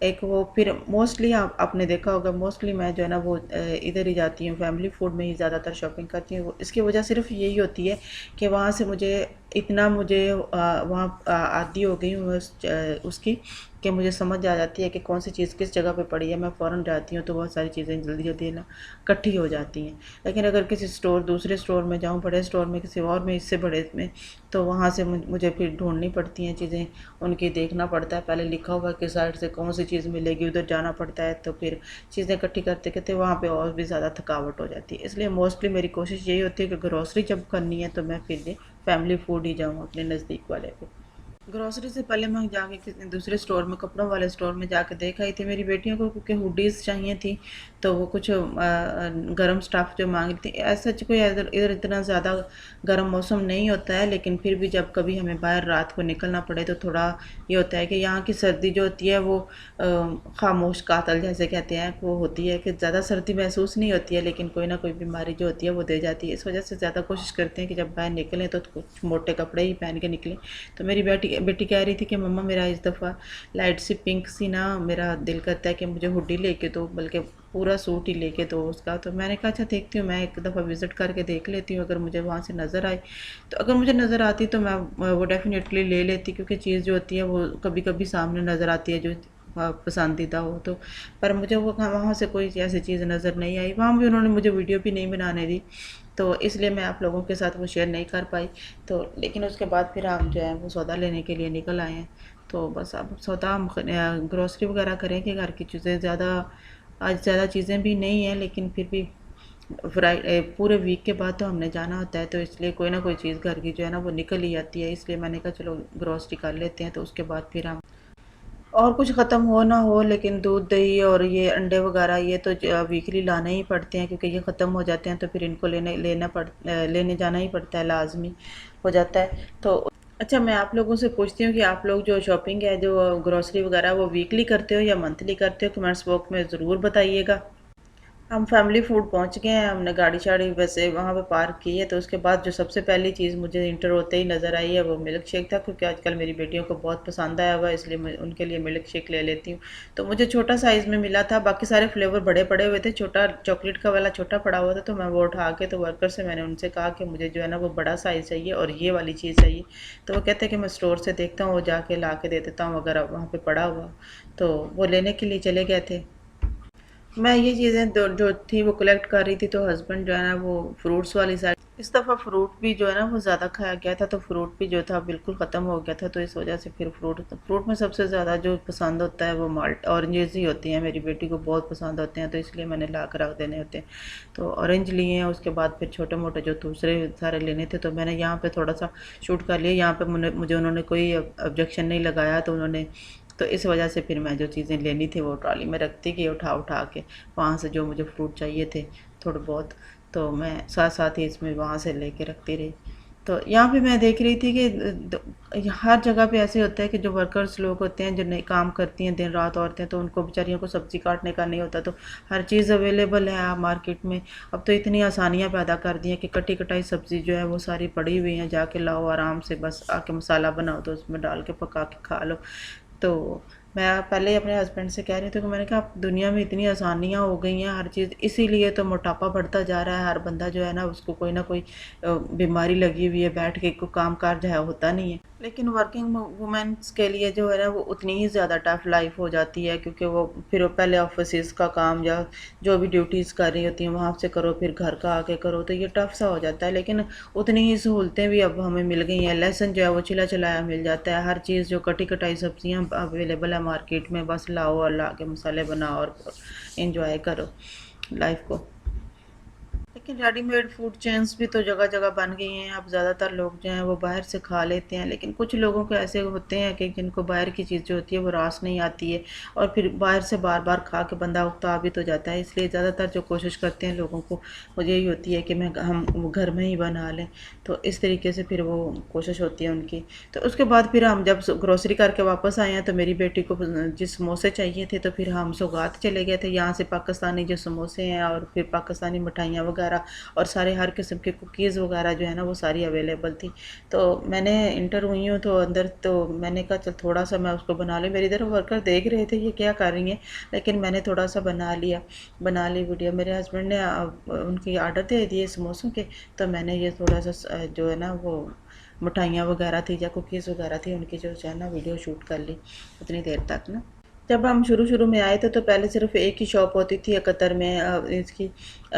ایک وہ پھر موسٹلی آپ نے دیکھا ہوگا، موسٹلی میں جو ہے نا وہ ادھر ہی جاتی ہوں، فیملی فوڈ میں ہی زیادہ تر شاپنگ کرتی ہوں۔ اس کی وجہ صرف یہی ہوتی ہے کہ وہاں سے مجھے وہاں عادی ہو گئی ہوں اس کی، کہ مجھے سمجھ آ جاتی ہے کہ کون سی چیز کس جگہ پہ پڑی ہے، میں فوراً جاتی ہوں تو بہت ساری چیزیں جلدی جلدی نا اکٹھی ہو جاتی ہیں۔ لیکن اگر کسی دوسرے اسٹور میں جاؤں، بڑے اسٹور میں، کسی اور میں، اس سے بڑے میں، تو وہاں سے مجھے پھر ڈھونڈنی پڑتی ہیں چیزیں، ان کی دیکھنا پڑتا ہے، پہلے لکھا ہوا کہ سائڈ سے کون سی چیز ملے گی، ادھر جانا پڑتا ہے، تو پھر چیزیں اکٹھی کرتے کرتے وہاں پہ اور بھی زیادہ تھکاوٹ ہو جاتی ہے۔ اس لیے موسٹلی میری کوشش یہی ہوتی ہے کہ گروسری جب کرنی ہے تو میں پھر فیملی فوڈ ہی جاؤں اپنے نزدیک والے پہ۔ گروسری سے پہلے میں جا کے کسی دوسرے اسٹور میں، کپڑوں والے اسٹور میں جا کے دیکھ آئی تھی۔ میری بیٹیوں کو کیونکہ ہوڈیز چاہیے تھی، تو وہ کچھ گرم سٹاف جو مانگ رہی تھی، ایسا کوئی ادھر اتنا زیادہ گرم موسم نہیں ہوتا ہے، لیکن پھر بھی جب کبھی ہمیں باہر رات کو نکلنا پڑے تو تھوڑا یہ ہوتا ہے کہ یہاں کی سردی جو ہوتی ہے وہ خاموش قاتل جیسے کہتے ہیں، وہ ہوتی ہے کہ زیادہ سردی محسوس نہیں ہوتی ہے، لیکن کوئی نہ کوئی بیماری جو ہوتی ہے وہ دے جاتی ہے۔ اس وجہ سے زیادہ کوشش کرتے ہیں کہ جب باہر نکلیں تو کچھ موٹے کپڑے ہی پہن کے نکلیں۔ تو میری بیٹی کہہ رہی تھی کہ مما میرا اس دفعہ لائٹ سی پنک سی نا، میرا دل کرتا ہے کہ مجھے ہوڈی لے کے دو، بلکہ پورا سوٹ ہی لے کے دو اس کا۔ تو میں نے کہا اچھا دیکھتی ہوں، میں ایک دفعہ وزٹ کر کے دیکھ لیتی ہوں، اگر مجھے وہاں سے نظر آئے تو، اگر مجھے نظر آتی تو میں وہ ڈیفینیٹلی لے لیتی، کیونکہ چیز جو ہوتی ہے وہ کبھی کبھی سامنے نظر آتی ہے جو پسندیدہ ہو تو۔ پر مجھے وہاں سے کوئی ایسی چیز نظر نہیں آئی، وہاں بھی انہوں نے مجھے ویڈیو بھی نہیں بنانے دی، تو اس لیے میں آپ لوگوں کے ساتھ وہ شیئر نہیں کر پائی۔ تو لیکن اس کے بعد پھر ہم جو ہے وہ سودا لینے کے لیے نکل آئے ہیں۔ تو بس اب سودا ہم گروسری وغیرہ کریں گے، گھر کی چیزیں آج زیادہ چیزیں بھی نہیں ہیں، لیکن پھر بھی پورے ویک کے بعد تو ہم نے جانا ہوتا ہے، تو اس لیے کوئی نہ کوئی چیز گھر کی جو ہے نا وہ نکل ہی جاتی ہے۔ اس لیے میں نے کہا چلو گروسری کر لیتے ہیں، تو اس کے بعد پھر ہم اور کچھ ختم ہو نہ ہو، لیکن دودھ دہی اور یہ انڈے وغیرہ یہ تو ویکلی لانے ہی پڑتے ہیں، کیونکہ یہ ختم ہو جاتے ہیں تو پھر ان کو لینے جانا ہی پڑتا ہے، لازمی ہو جاتا ہے۔ تو اچھا، میں آپ لوگوں سے پوچھتی ہوں کہ آپ لوگ جو شاپنگ ہے، جو گروسری وغیرہ، وہ ویکلی کرتے ہو یا منتھلی کرتے ہو؟ کمنٹس باکس میں ضرور بتائیے گا۔ ہم فیملی فوڈ پہنچ گئے ہیں، ہم نے گاڑی شاڑی ویسے وہاں پہ پارک کی ہے، تو اس کے بعد جو سب سے پہلی چیز مجھے انٹر ہوتے ہی نظر آئی ہے وہ ملک شیک تھا، کیونکہ آج کل میری بیٹیوں کو بہت پسند آیا ہوا ہے، اس لیے میں ان کے لیے ملک شیک لے لیتی ہوں۔ تو مجھے چھوٹا سائز میں ملا تھا، باقی سارے فلیور بڑے پڑے ہوئے تھے، چھوٹا چاکلیٹ کا والا چھوٹا پڑا ہوا تھا، تو میں وہ اٹھا کے تو ورکر سے میں نے ان سے کہا کہ مجھے جو ہے نا وہ بڑا سائز چاہیے اور یہ والی چیز چاہیے۔ تو وہ کہتے ہیں کہ میں اسٹور سے دیکھتا ہوں، وہ جا کے لا کے دے دیتا ہوں اگر وہاں پہ پڑا ہوا، تو وہ لینے کے لیے چلے گئے تھے۔ میں یہ چیزیں جو تھی وہ کلیکٹ کر رہی تھی، تو ہسبینڈ جو ہے نا وہ فروٹس والی سائڈ، اس دفعہ فروٹ بھی جو ہے نا وہ زیادہ کھایا گیا تھا، تو فروٹ بھی جو تھا بالکل ختم ہو گیا تھا، تو اس وجہ سے پھر فروٹ میں سب سے زیادہ جو پسند ہوتا ہے وہ اورنجز ہی ہوتی ہیں، میری بیٹی کو بہت پسند ہوتے ہیں، تو اس لیے میں نے لا کر رکھ دینے ہوتے ہیں۔ تو اورنج لیے ہیں، اس کے بعد پھر چھوٹے موٹے جو دوسرے سارے لینے تھے، تو میں نے یہاں پہ تھوڑا سا شوٹ کر لیا، یہاں پہ مجھے انہوں نے کوئی آبجیکشن نہیں لگایا، تو انہوں نے، تو اس وجہ سے پھر میں جو چیزیں لینی تھی وہ ٹرالی میں رکھتی گئی، اٹھا کے وہاں سے جو مجھے فروٹ چاہیے تھے تھوڑے بہت، تو میں ساتھ ساتھ ہی اس میں وہاں سے لے کے رکھتی رہی۔ تو یہاں پہ میں دیکھ رہی تھی کہ ہر جگہ پہ ایسے ہوتا ہے کہ جو ورکرز لوگ ہوتے ہیں، جو نئے کام کرتی ہیں دن رات عورتیں، تو ان کو بیچاریوں کو سبزی کاٹنے کا نہیں ہوتا، تو ہر چیز اویلیبل ہے مارکیٹ میں۔ اب تو اتنی آسانیاں پیدا کر دی ہیں کہ کٹی کٹائی سبزی جو ہے وہ ساری پڑی ہوئی ہیں، جا کے لاؤ آرام سے، بس آ کے مسالہ بناؤ تو اس میں ڈال کے پکا کے کھا لو۔ تو میں پہلے ہی اپنے ہسبینڈ سے کہہ رہی تھی کہ میں نے کہا اب دنیا میں اتنی آسانیاں ہو گئی ہیں ہر چیز، اسی لیے تو موٹاپا بڑھتا جا رہا ہے، ہر بندہ جو ہے نا اس کو کوئی نہ کوئی بیماری لگی ہوئی ہے، بیٹھ کے کوئی کام کار جو ہے ہوتا نہیں ہے۔ لیکن ورکنگ وومنس کے لیے جو ہے نا وہ اتنی ہی زیادہ ٹف لائف ہو جاتی ہے، کیونکہ وہ پھر پہلے آفیسز کا کام یا جو بھی ڈیوٹیز کر رہی ہوتی ہیں وہاں سے کرو، پھر گھر کا آ کے کرو، تو یہ ٹف سا ہو جاتا ہے۔ لیکن اتنی ہی سہولتیں بھی اب ہمیں مل گئی ہیں، لیسن جو ہے وہ چلا چلایا مل جاتا ہے، ہر چیز جو کٹی کٹائی سبزیاں اویلیبل ہے مارکیٹ میں، بس لاؤ اور لا کے مسالے بناؤ اور انجوائے کرو لائف کو۔ لیکن ریڈی میڈ فوڈ چینز بھی تو جگہ جگہ بن گئی ہیں، اب زیادہ تر لوگ جو ہیں وہ باہر سے کھا لیتے ہیں، لیکن کچھ لوگوں کو ایسے ہوتے ہیں کہ جن کو باہر کی چیز جو ہوتی ہے وہ راس نہیں آتی ہے، اور پھر باہر سے بار بار کھا کے بندہ اکتا بھی تو جاتا ہے، اس لیے زیادہ تر جو کوشش کرتے ہیں لوگوں کو وہ یہی ہوتی ہے کہ ہم گھر میں ہی بنا لیں، تو اس طریقے سے پھر وہ کوشش ہوتی ہے ان کی۔ تو اس کے بعد پھر ہم جب گروسری کر کے واپس آئے ہیں تو میری بیٹی کو جس سموسے چاہیے تھے، تو پھر ہم سوغات چلے گئے تھے، یہاں سے پاکستانی جو سموسے ہیں اور پھر پاکستانی مٹھائیاں وغیرہ وغیرہ اور سارے ہر قسم کے کوکیز وغیرہ جو ہے نا وہ ساری اویلیبل تھی. تو میں نے انٹر ہوئی ہوں تو اندر، تو میں نے کہا چل تھوڑا سا میں اس کو بنا لوں. میری ادھر ورکر دیکھ رہے تھے یہ کیا کر رہی ہیں، لیکن میں نے تھوڑا سا بنا لی ویڈیو. میرے ہسبینڈ نے ان کی آرڈر دے دیے سموسوں کے، تو میں نے یہ تھوڑا سا جو ہے نا وہ مٹھائیاں وغیرہ تھی یا کوکیز وغیرہ تھی ان کی جو ہے نا ویڈیو شوٹ کر لی اتنی دیر تک نا. جب ہم شروع میں آئے تھے تو پہلے صرف ایک ہی شاپ ہوتی تھی قطر میں اس کی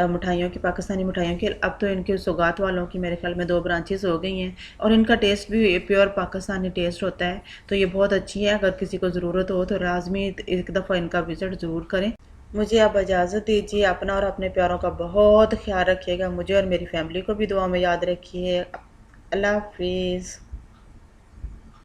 مٹھائیوں کی، پاکستانی مٹھائیوں کی. اب تو ان کے سوگات والوں کی میرے خیال میں 2 برانچز ہو گئی ہیں، اور ان کا ٹیسٹ بھی پیور پاکستانی ٹیسٹ ہوتا ہے. تو یہ بہت اچھی ہے، اگر کسی کو ضرورت ہو تو لازمی ایک دفعہ ان کا وزٹ ضرور کریں. مجھے اب اجازت دیجیے. اپنا اور اپنے پیاروں کا بہت خیال رکھیے گا. مجھے اور میری فیملی کو بھی دعا میں یاد رکھیے. اللہ حافظ.